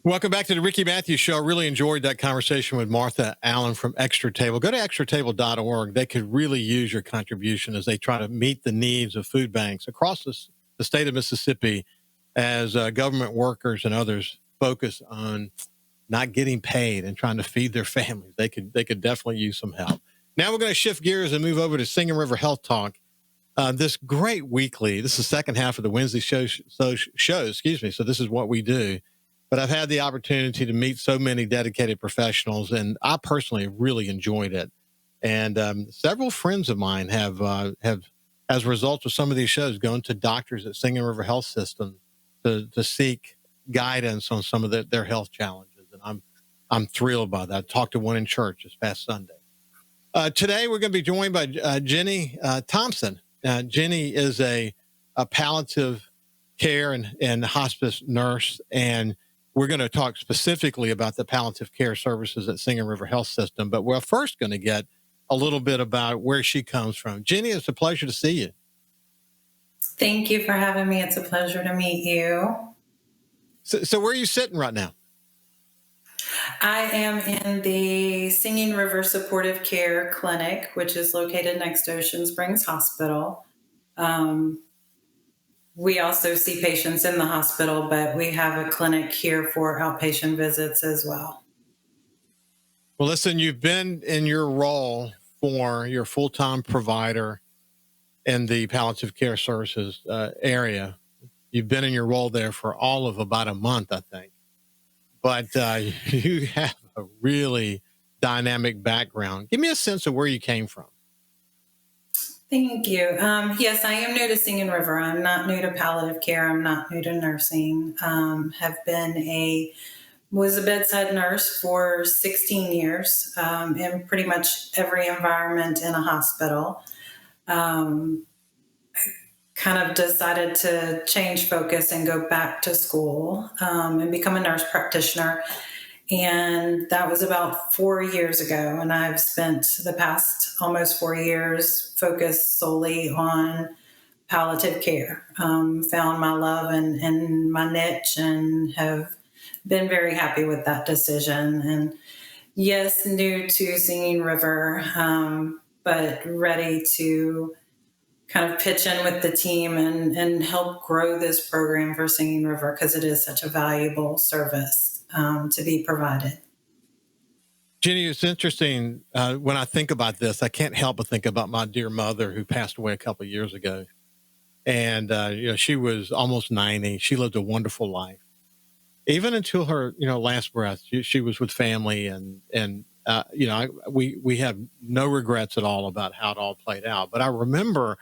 Welcome back to the Ricky Matthews Show. I really enjoyed that conversation with Martha Allen from Extra Table. Go to extratable.org. They could really use your contribution as they try to meet the needs of food banks across the state of Mississippi as government workers and others focus on not getting paid and trying to feed their families. They could definitely use some help. Now we're going to shift gears and move over to Singing River Health Talk. This great weekly, this is the second half of the Wednesday show, excuse me. So this is what we do. But I've had the opportunity to meet so many dedicated professionals, and I personally really enjoyed it. And several friends of mine have, as a result of some of these shows, gone to doctors at Singing River Health System to seek guidance on some of their health challenges. And I'm thrilled by that. I talked to one in church this past Sunday. Today, we're going to be joined by Jenny Tomson. Jenny is a palliative care and hospice nurse, and we're going to talk specifically about the palliative care services at Singing River Health System, but we're first going to get a little bit about where she comes from. Jenny, it's a pleasure to see you. Thank you for having me. It's a pleasure to meet you. So where are you sitting right now? I am in the Singing River Supportive Care Clinic, which is located next to Ocean Springs Hospital. We also see patients in the hospital, but we have a clinic here for outpatient visits as well. Well, listen, you've been in your role for your full-time provider in the palliative care services area. You've been in your role there for all of about a month, I think. But you have a really dynamic background. Give me a sense of where you came from. Thank you. Yes, I am new to Singing River. I'm not new to palliative care. I'm not new to nursing. Was a bedside nurse for 16 years in pretty much every environment in a hospital. I kind of decided to change focus and go back to school and become a nurse practitioner. And that was about 4 years ago. And I've spent the past almost 4 years focused solely on palliative care. Found my love and my niche and have been very happy with that decision. And yes, new to Singing River, but ready to kind of pitch in with the team and help grow this program for Singing River because it is such a valuable service to be provided. Jenny, it's interesting. When I think about this, I can't help but think about my dear mother who passed away a couple of years ago. And, she was almost 90. She lived a wonderful life. Even until her, last breath, she was with family and we have no regrets at all about how it all played out. But I remember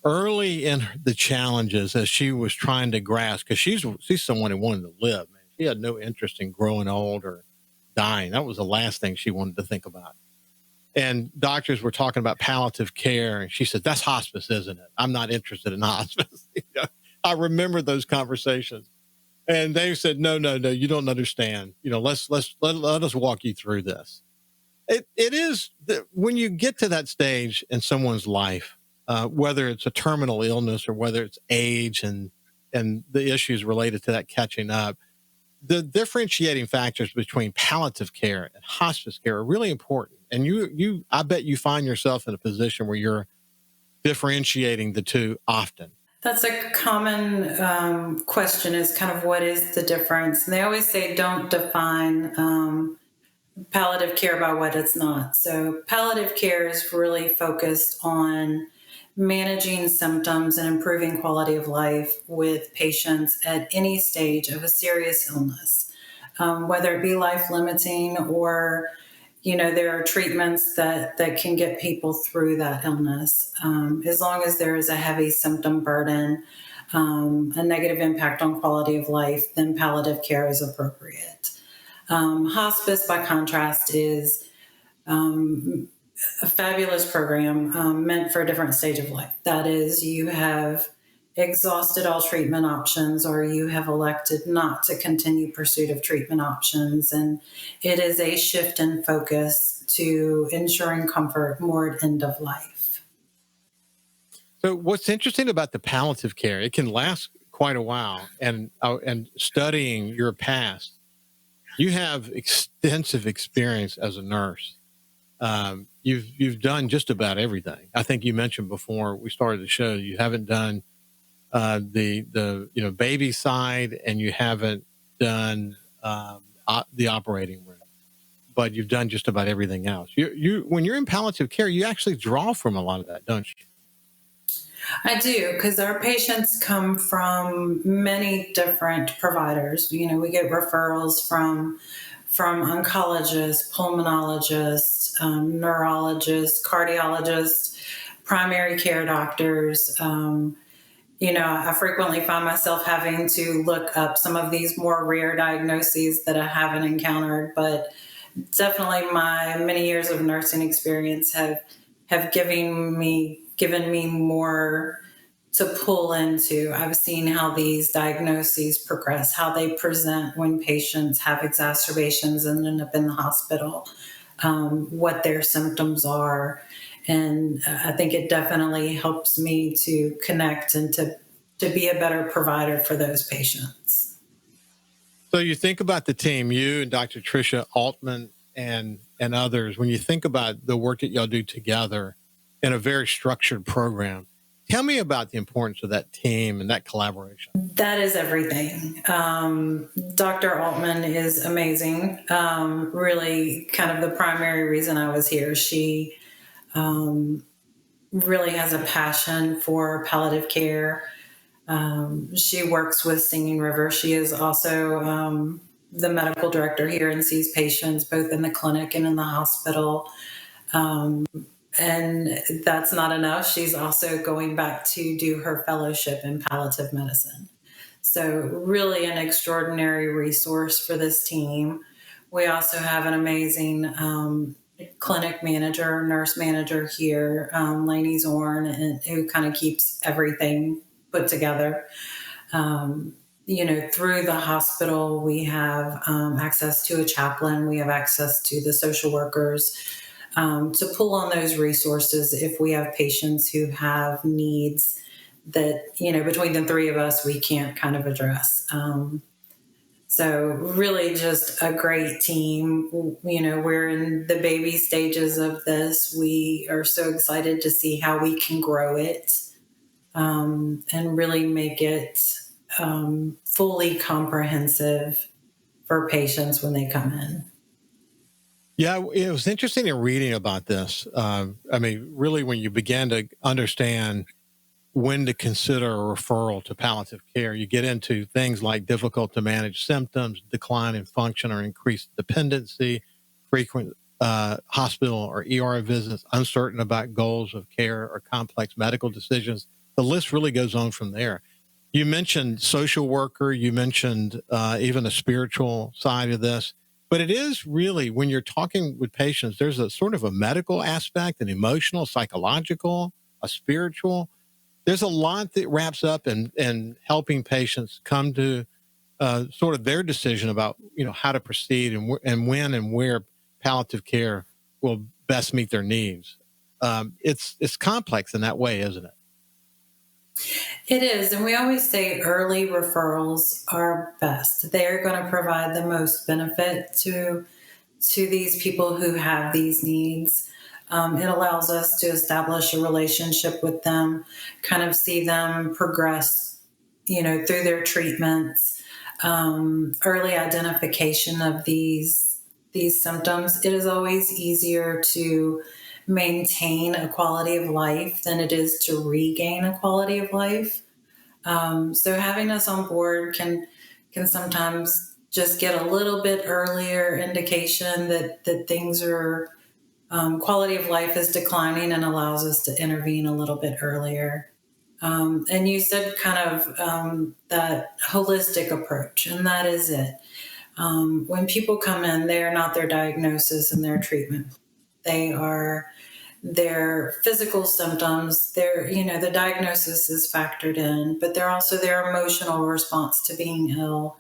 early in the challenges as she was trying to grasp, because she's someone who wanted to live, man. She had no interest in growing old or dying. That was the last thing she wanted to think about. And doctors were talking about palliative care, and she said, "That's hospice, isn't it? I'm not interested in hospice." I remember those conversations. And they said, no, you don't understand. Let us walk you through this. It is when you get to that stage in someone's life, whether it's a terminal illness or whether it's age and the issues related to that catching up, the differentiating factors between palliative care and hospice care are really important. And I bet you find yourself in a position where you're differentiating the two often. That's a common question is kind of what is the difference? And they always say don't define palliative care by what it's not. So palliative care is really focused on managing symptoms and improving quality of life with patients at any stage of a serious illness, whether it be life-limiting or there are treatments that can get people through that illness. As long as there is a heavy symptom burden, a negative impact on quality of life, then palliative care is appropriate. Hospice, by contrast, is a fabulous program meant for a different stage of life. That is, you have exhausted all treatment options or you have elected not to continue pursuit of treatment options. And it is a shift in focus to ensuring comfort more at end of life. So what's interesting about the palliative care, it can last quite a while. And studying your past, You have extensive experience as a nurse. You've done just about everything. I think you mentioned before we started the show, you haven't done the baby side, and you haven't done the operating room, but you've done just about everything else. You when you're in palliative care, you actually draw from a lot of that, don't you? I do, because our patients come from many different providers. We get referrals from oncologists, pulmonologists, neurologists, cardiologists, primary care doctors. I frequently find myself having to look up some of these more rare diagnoses that I haven't encountered, but definitely my many years of nursing experience have given me more to pull into. I've seen how these diagnoses progress, how they present when patients have exacerbations and end up in the hospital, what their symptoms are. And I think it definitely helps me to connect and to be a better provider for those patients. So you think about the team, you and Dr. Tricia Altman and others. When you think about the work that y'all do together in a very structured program, tell me about the importance of that team and that collaboration. That is everything. Dr. Altman is amazing. Really, kind of the primary reason I was here. She really has a passion for palliative care. She works with Singing River. She is also the medical director here and sees patients both in the clinic and in the hospital. And that's not enough. She's also going back to do her fellowship in palliative medicine. So, really, an extraordinary resource for this team. We also have an amazing clinic manager, nurse manager here, Lainey Zorn, who kind of keeps everything put together. Through the hospital, we have access to a chaplain, we have access to the social workers to pull on those resources if we have patients who have needs that, between the three of us, we can't kind of address. So really just a great team. We're in the baby stages of this. We are so excited to see how we can grow it and really make it fully comprehensive for patients when they come in. Yeah, it was interesting in reading about this. Really, when you began to understand when to consider a referral to palliative care, you get into things like difficult to manage symptoms, decline in function or increased dependency, frequent hospital or ER visits, uncertain about goals of care or complex medical decisions. The list really goes on from there. You mentioned social worker, you mentioned even a spiritual side of this. But it is really, when you're talking with patients, there's a sort of a medical aspect, an emotional, psychological, a spiritual. There's a lot that wraps up in helping patients come to sort of their decision about, how to proceed and when and where palliative care will best meet their needs. It's complex in that way, isn't it? It is. And we always say early referrals are best. They're going to provide the most benefit to these people who have these needs. It allows us to establish a relationship with them, kind of see them progress, through their treatments, early identification of these symptoms. It is always easier to maintain a quality of life than it is to regain a quality of life. So having us on board can sometimes just get a little bit earlier indication that things are quality of life is declining and allows us to intervene a little bit earlier. And you said kind of that holistic approach, and that is it. When people come in, they are not their diagnosis and their treatment. They are their physical symptoms. The diagnosis is factored in, but they're also their emotional response to being ill,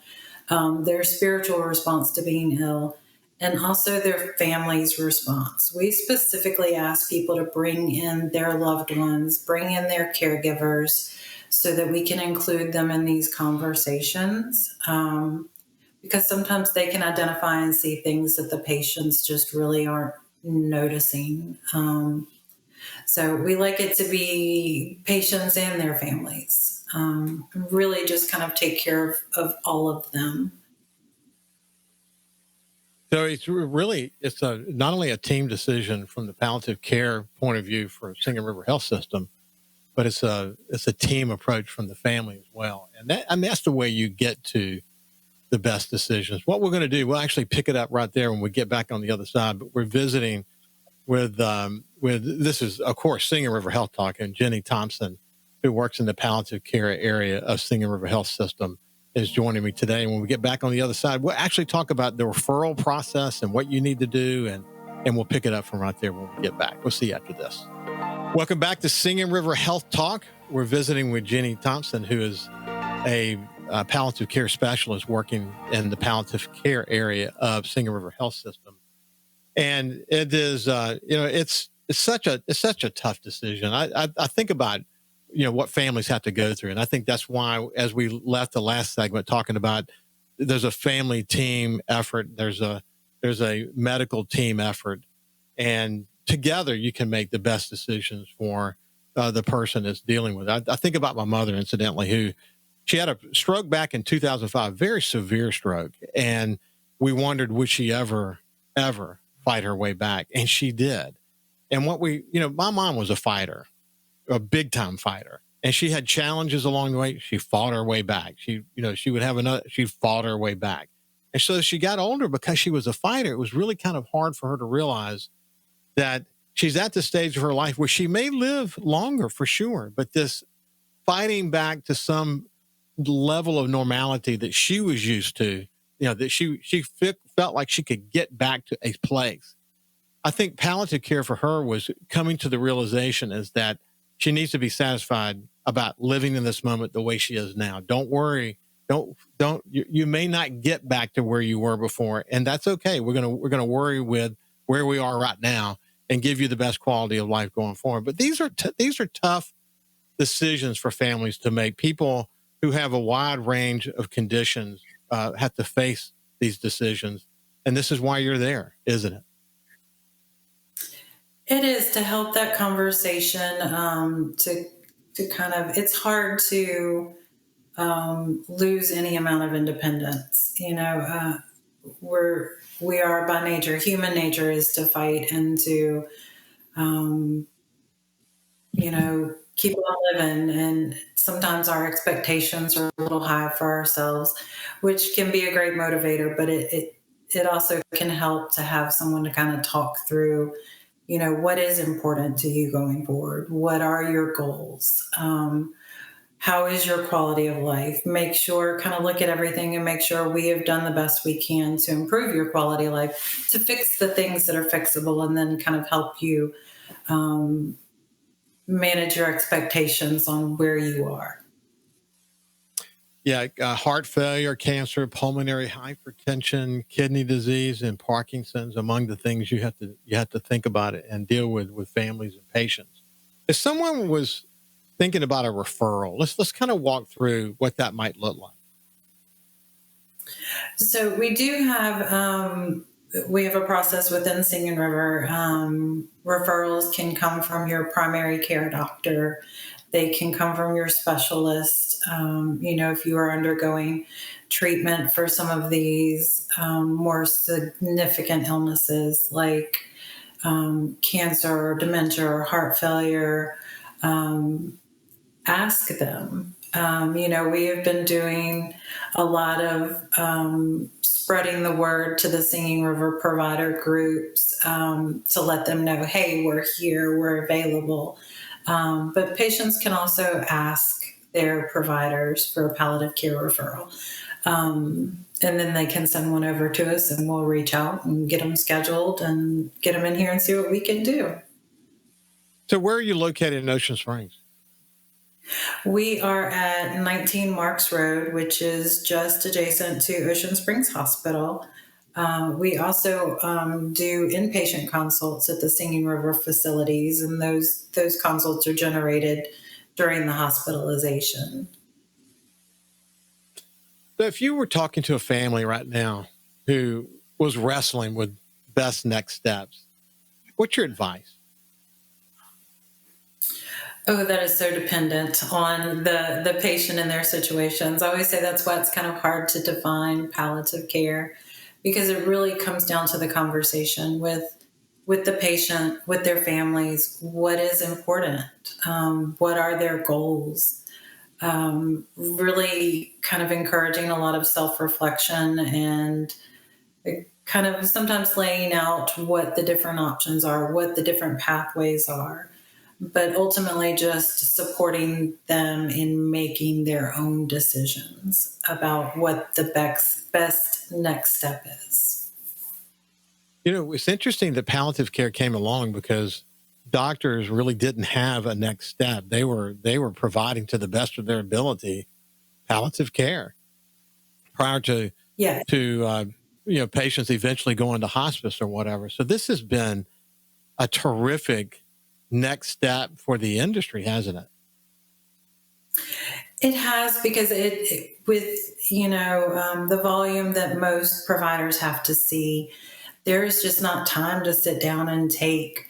their spiritual response to being ill, and also their family's response. We specifically ask people to bring in their loved ones, bring in their caregivers, so that we can include them in these conversations. because sometimes they can identify and see things that the patients just really aren't noticing. So we like it to be patients and their families. Really just kind of take care of all of them. So it's not only a team decision from the palliative care point of view for Singing River Health System, but it's a team approach from the family as well. And that's the way you get to the best decisions. What we're going to do, we'll actually pick it up right there when we get back on the other side. But we're visiting with this is of course Singing River Health Talk, and Jenny Tomson, who works in the palliative care area of Singing River Health System, is joining me today. And when we get back on the other side, we'll actually talk about the referral process and what you need to do, and we'll pick it up from right there when we get back. We'll see you after this. Welcome back to Singing River Health Talk. We're visiting with Jenny Tomson, who is a palliative care specialist working in the palliative care area of Singing River Health System. And it is, it's such a tough decision. I think about, what families have to go through. And I think that's why, as we left the last segment talking about, there's a family team effort, there's a medical team effort, and together you can make the best decisions for the person that's dealing with it. I think about my mother, incidentally, who she had a stroke back in 2005, very severe stroke. And we wondered, would she ever fight her way back? And she did. And my mom was a fighter, a big time fighter. And she had challenges along the way. She fought her way back. She fought her way back. And so as she got older, because she was a fighter, it was really kind of hard for her to realize that she's at the stage of her life where she may live longer for sure, but this fighting back to some level of normality that she was used to, that she felt like she could get back to a place. I think palliative care for her was coming to the realization is that she needs to be satisfied about living in this moment the way she is now. Don't worry. You may not get back to where you were before, and that's okay. We're going to worry with where we are right now and give you the best quality of life going forward. But these are tough decisions for families to make. People who have a wide range of conditions have to face these decisions. And this is why you're there, isn't it? It is, to help that conversation, to kind of, it's hard to lose any amount of independence. We are by nature, human nature is to fight and to, keep on living. And sometimes our expectations are a little high for ourselves, which can be a great motivator, but it also can help to have someone to kind of talk through, what is important to you going forward? What are your goals? How is your quality of life? Kind of look at everything and make sure we have done the best we can to improve your quality of life, to fix the things that are fixable, and then kind of help you manage your expectations on where you are. Yeah, heart failure, cancer, pulmonary hypertension, kidney disease, and Parkinson's among the things you have to think about it and deal with families and patients. If someone was thinking about a referral, let's kind of walk through what that might look like. So we do have a process within Singing River. Referrals can come from your primary care doctor. They can come from your specialist. If you are undergoing treatment for some of these more significant illnesses like cancer or dementia or heart failure, ask them. We have been doing a lot of spreading the word to the Singing River provider groups to let them know, hey, we're here, we're available. But patients can also ask their providers for a palliative care referral. And then they can send one over to us and we'll reach out and get them scheduled and get them in here and see what we can do. So where are you located in Ocean Springs? We are at 19 Marks Road, which is just adjacent to Ocean Springs Hospital. We also do inpatient consults at the Singing River facilities, and those consults are generated during the hospitalization. So if you were talking to a family right now who was wrestling with best next steps, what's your advice? Oh, that is so dependent on the patient and their situations. I always say that's why it's kind of hard to define palliative care, because it really comes down to the conversation with the patient, with their families. What is important? What are their goals? Really kind of encouraging a lot of self-reflection and kind of sometimes laying out what the different options are, what the different pathways are, but ultimately just supporting them in making their own decisions about what the best next step is. You know, it's interesting that palliative care came along because doctors really didn't have a next step. They were providing to the best of their ability palliative care prior to Yeah. to patients eventually going to hospice or whatever. So this has been a terrific next step for the industry, hasn't it? It has, because with the volume that most providers have to see, there's just not time to sit down and take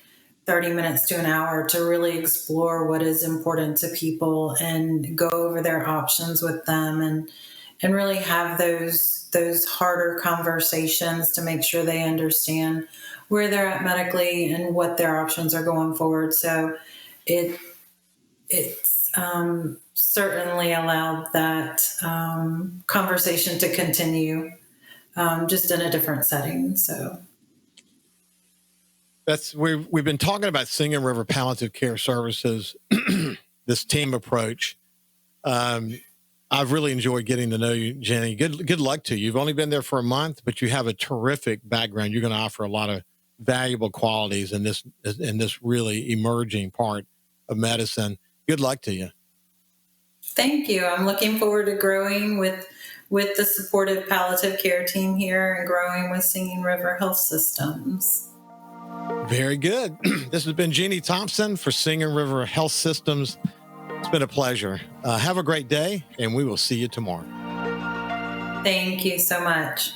30 minutes to an hour to really explore what is important to people and go over their options with them, and really have those harder conversations to make sure they understand where they're at medically and what their options are going forward. So it's certainly allowed that conversation to continue, just in a different setting. So We've been talking about Singing River Palliative Care Services, this team approach. I've really enjoyed getting to know you, Jenny. Good luck to you. You've only been there for a month, but you have a terrific background. You're going to offer a lot of valuable qualities in this really emerging part of medicine. Good luck to you. Thank you. I'm looking forward to growing with the supportive palliative care team here and growing with Singing River Health Systems. Very good. This has been Jeannie Tomson for Singing River Health Systems. It's been a pleasure. Have a great day, and we will see you tomorrow. Thank you so much.